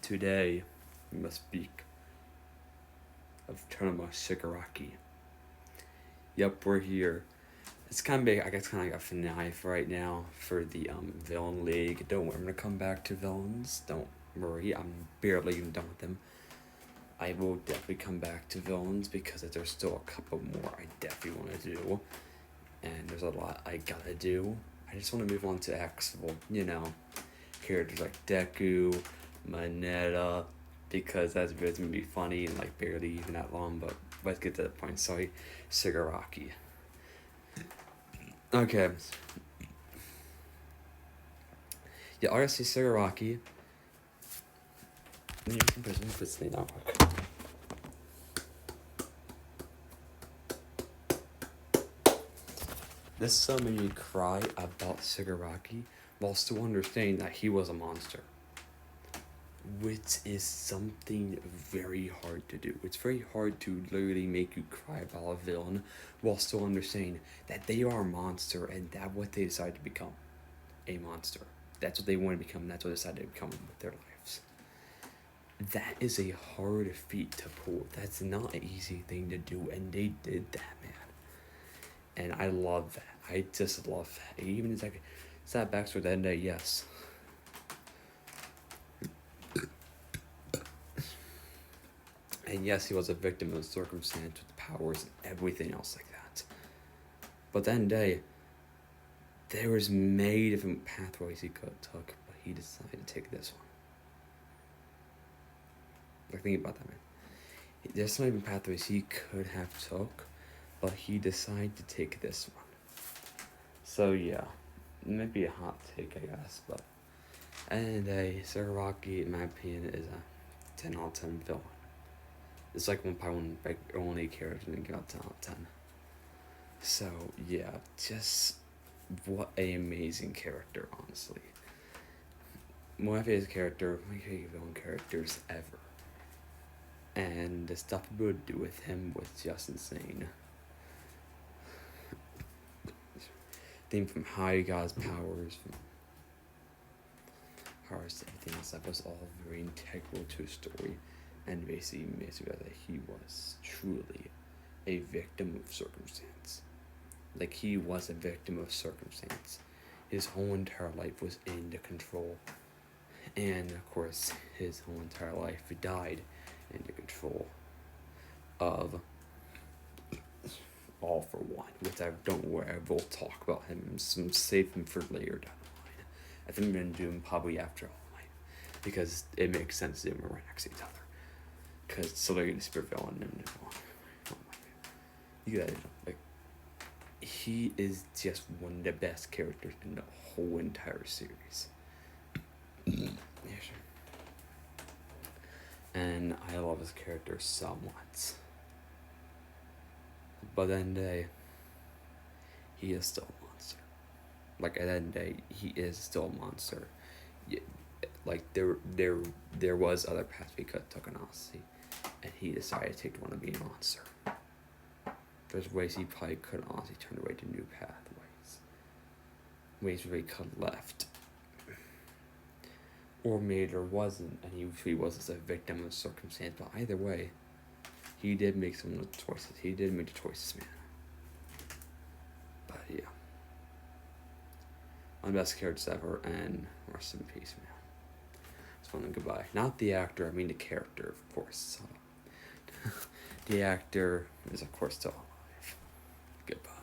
Today, we must speak of Tomura Shigaraki. Yep, we're here. It's kind of big, I guess, kind of like a finale for right now for the Villain League. Don't worry, I'm gonna come back to villains. Don't worry, I'm barely even done with them. I will definitely come back to villains because there's still a couple more I definitely want to do. And there's a lot I gotta do. I just want to move on to actual, characters like Deku, Mineta, because that's really gonna be funny and like barely even that long, but let's get to the point. Sorry, Shigaraki. Okay. Yeah, honestly, Shigaraki. Let me put this thing out. This so made me cry about Shigaraki while still understanding that he was a monster. Which is something very hard to do. It's very hard to literally make you cry about a villain while still understanding that they are a monster and that what they decide to become. A monster. That's what they want to become, that's what they decided to become with their lives. That is a hard feat to pull. That's not an easy thing to do, and they did that, man. And I love that. I just love that. Even it's like sad backstory at the end of the day, yes. And yes, he was a victim of circumstance with powers and everything else like that. But then day, there was many different pathways he could have took, but he decided to take this one. Like, think about that, man. There's so many pathways he could have took, but he decided to take this one. So yeah, it might be a hot take, I guess, but and Shigaraki, in my opinion, is a 10 out of 10 villain. It's like one like only character and got 10 out of 10. So yeah, just what a amazing character, honestly. My favorite character, my favorite villain characters ever. And the stuff we would do with him was just insane. Thing from how he got his powers, from powers to everything else, that was all very integral to his story. And basically makes it that he was truly a victim of circumstance. Like, he was a victim of circumstance. His whole entire life was in the control. And, of course, his whole entire life died in the control of All for One, which I don't worry, I will talk about him, some save him for later down the line. I think I'm going to do him probably after All Might, because it makes sense to do them right next to each other. Because so they're going to spirit villain and you gotta, like, he is just one of the best characters in the whole entire series. Yeah, sure. And I love his character somewhat. But then he is still a monster. Like, at the end of the day, he is still a monster. Like, there was other paths we could have taken, honestly. And he decided to take the one of being a monster. There's ways he probably could honestly turn away to new pathways. Ways where he could have left. Or maybe there wasn't, and he was just a victim of circumstance. But either way, he did make some of the choices. He did make the choices, man. But yeah. One of the best characters ever, and rest in peace, man. It's fun and goodbye. Not the actor, I mean the character, of course. The actor is, of course, still alive. Goodbye.